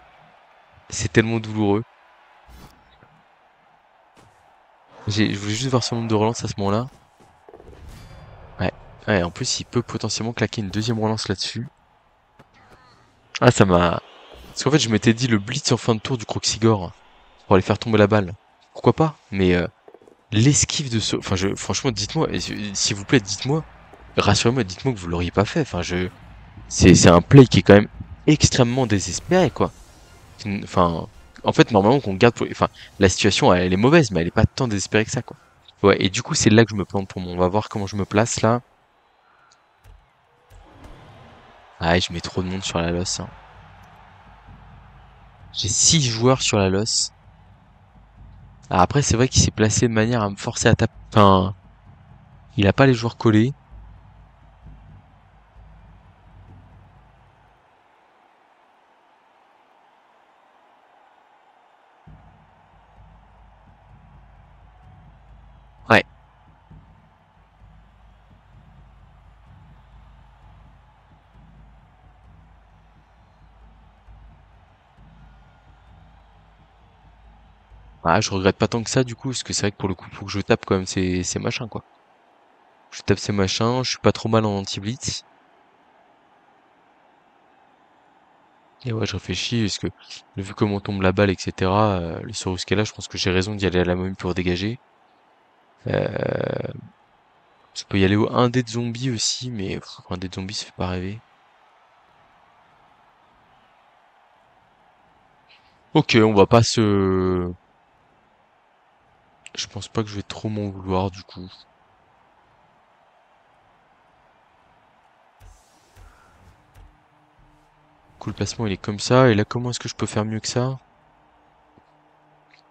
C'est tellement douloureux. Je voulais juste voir son nombre de relances à ce moment-là. Ouais. Ouais, en plus, il peut potentiellement claquer une deuxième relance là-dessus. Ah, ça m'a... Parce qu'en fait, je m'étais dit le blitz en fin de tour du Croxigore pour aller faire tomber la balle. Pourquoi pas? Mais l'esquive de ce... Enfin, franchement, dites-moi, s'il vous plaît, dites-moi. Rassurez-moi, dites-moi que vous l'auriez pas fait. Enfin, c'est un play qui est quand même extrêmement désespéré, quoi. Enfin, en fait, normalement, qu'on garde enfin, la situation, elle est mauvaise, mais elle est pas tant désespérée que ça, quoi. Ouais, et du coup, c'est là que je me plante pour moi. On va voir comment je me place, là. Ah, je mets trop de monde sur la losse, hein. J'ai 6 joueurs sur la losse. Ah, après, c'est vrai qu'il s'est placé de manière à me forcer à taper. Enfin, il a pas les joueurs collés. Ouais. Ah, je regrette pas tant que ça, du coup, parce que c'est vrai que pour le coup, faut que je tape quand même ces machins, quoi. Je tape ces machins, je suis pas trop mal en anti-blitz. Et ouais, je réfléchis, parce que vu comment tombe la balle, etc., le Sorus là, je pense que j'ai raison d'y aller à la momie pour dégager. Euh, je peux y aller au 1 dé de zombie aussi, mais un dé de zombie, ça fait pas rêver. Ok, on va pas se... Je pense pas que je vais trop m'en vouloir, du coup. Du coup, le placement, il est comme ça, et là, comment est-ce que je peux faire mieux que ça?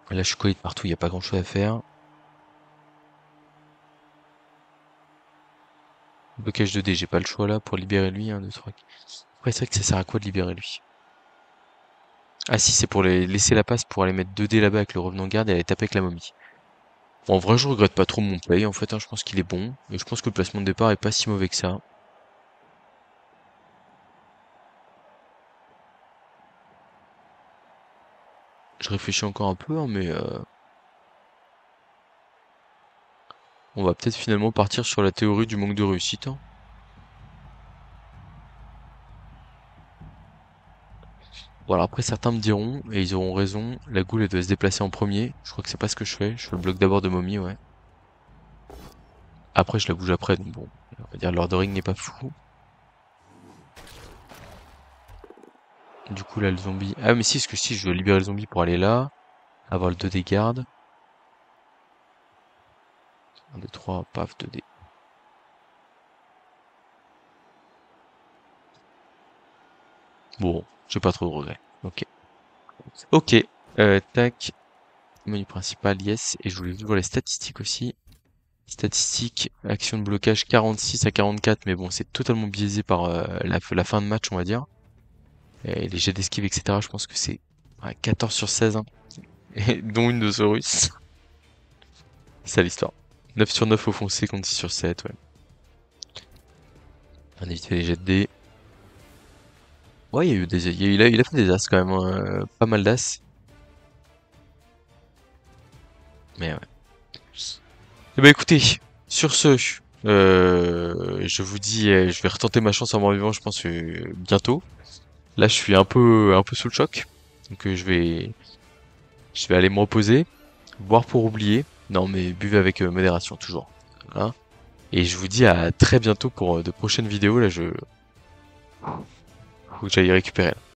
Là, je suis collé de partout, il y a pas grand-chose à faire. Blocage de dés, j'ai pas le choix là pour libérer lui, 1, 2, 3. Après, c'est vrai que ça sert à quoi de libérer lui? Ah si, c'est pour laisser la passe pour aller mettre 2 dés là-bas avec le revenant garde et aller taper avec la momie. Bon, en vrai, je regrette pas trop mon play, en fait, hein, je pense qu'il est bon. Et je pense que le placement de départ est pas si mauvais que ça. Je réfléchis encore un peu, hein, mais on va peut-être finalement partir sur la théorie du manque de réussite, hein. Voilà, après certains me diront, et ils auront raison, la goule elle doit se déplacer en premier. Je crois que c'est pas ce que je fais. Je fais le bloc d'abord de momie, ouais. Après, je la bouge après, donc bon, on va dire l'ordering n'est pas fou. Du coup, là, le zombie... Ah, mais si, parce que si, je dois libérer le zombie pour aller là, avoir le 2 des gardes. 1, 2, 3, paf, 2 dés. Bon, j'ai pas trop de regrets. Ok. Ok, tac. Menu principal, yes. Et je voulais voir les statistiques aussi. Statistiques, action de blocage 46 à 44, mais bon, c'est totalement biaisé par la fin de match, on va dire. Et les jets d'esquive, etc., je pense que c'est 14 sur 16, hein. Et dont une de Saurus. C'est ça l'histoire. 9 sur 9 offensés contre 6 sur 7, ouais. On a évité les jets de dés. Ouais, il y a eu il a fait des as quand même, hein, pas mal d'as. Mais ouais. Eh ben écoutez, sur ce, je vous dis, je vais retenter ma chance en mort vivant, je pense, bientôt. Là, je suis un peu sous le choc. Donc je vais aller me reposer, boire pour oublier. Non, mais buvez avec modération, toujours. Voilà. Et je vous dis à très bientôt pour de prochaines vidéos. Là, faut que j'aille récupérer. Là.